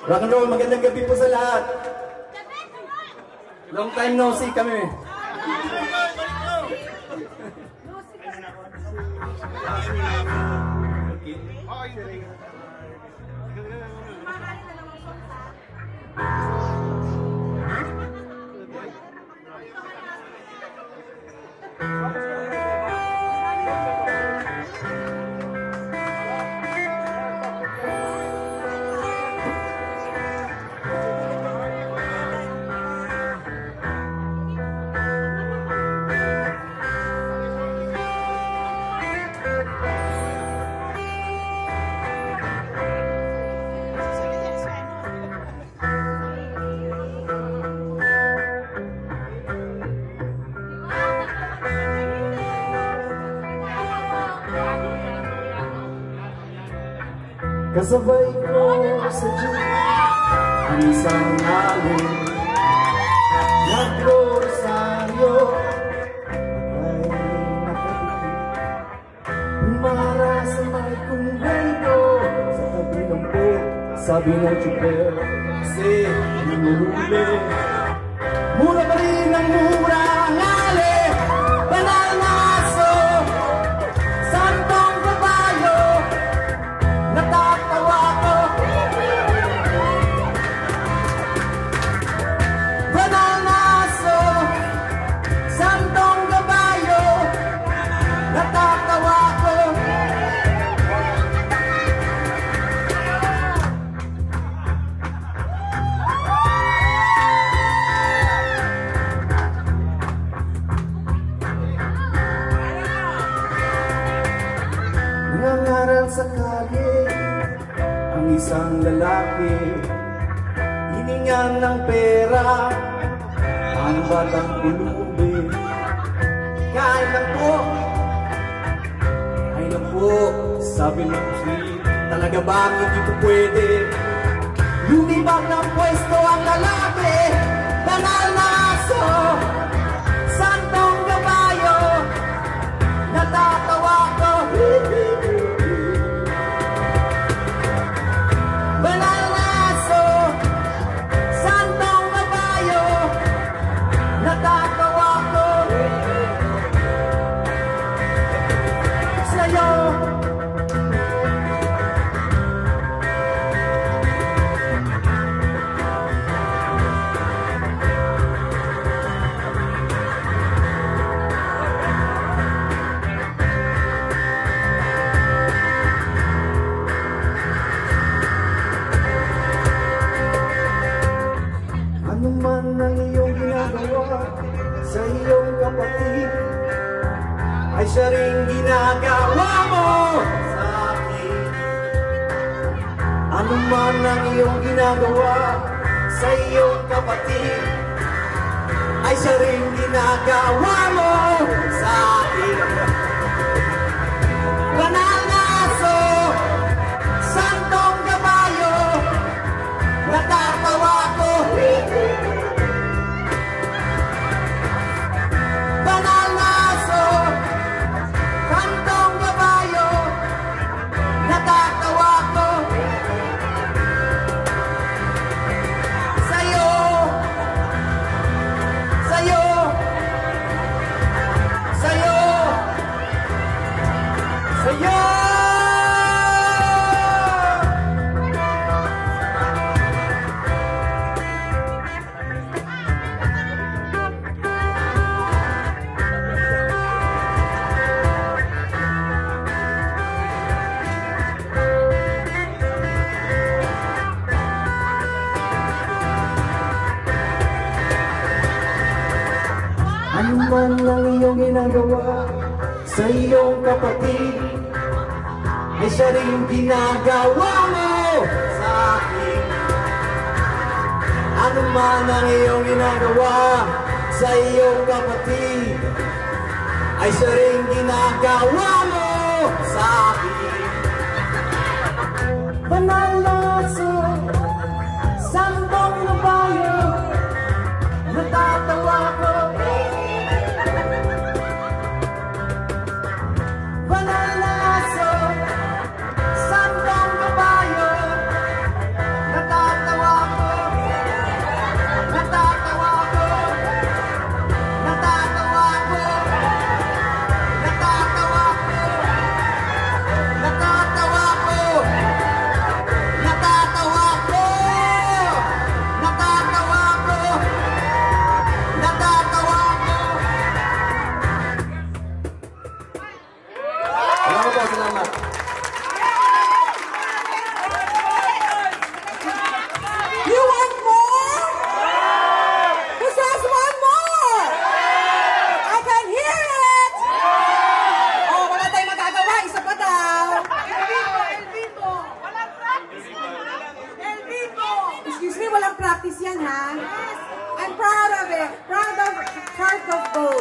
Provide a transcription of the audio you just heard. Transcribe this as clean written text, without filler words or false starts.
Rock and roll, magandang gabi po sa lahat. Long time no see kami. Kasabay ko sa Diyos ang isang alin, nagro-rosaryo at ay nakapit. Umara sa may kumbento sa tabi ng boat, sabi ng tsuper, kasi hinuhuli. Mura pa rin ang mura ang ali, banal na aso, santong kabayo, natatawa ko. Banal na aso, santong kabayo, natatawa ko. Nangangaral sa kalye ang isang lalaki, hiningan ng pera ang batang pulubi. Kain lang po, ay na po, sabi ng sweet, talaga bang hindi po pwede? Lumibag ng pwesto ang lalaki, banal na aso, santong kabayo, natatawa ko. Banal na aso, santong kabayo, natatawa ko. Sa'yo ano man ang iyong ginagawa sa iyong kapatid, ay siya rin ginagawa mo sa akin. Ano man ang iyong ginagawa sa iyong kapatid, ay siya rin ginagawa mo sa akin. Banal na aso, santong kabayo, natatawa ko. Banal na aso, santong kabayo, natatawa ko. Sa'yo, sa'yo, sa'yo, sa'yo. Ano man ang iyong ginagawa sa iyong kapatid, ay siya rin ginagawa mo sa akin. Ano man ang iyong ginagawa sa iyong kapatid, ay siya rin ginagawa mo sa akin. Banal na aso, santong kabayo, natatawa ko. Banal na aso, santong kabayo, natatawa I'm proud of it. Proud of Heart of Gold.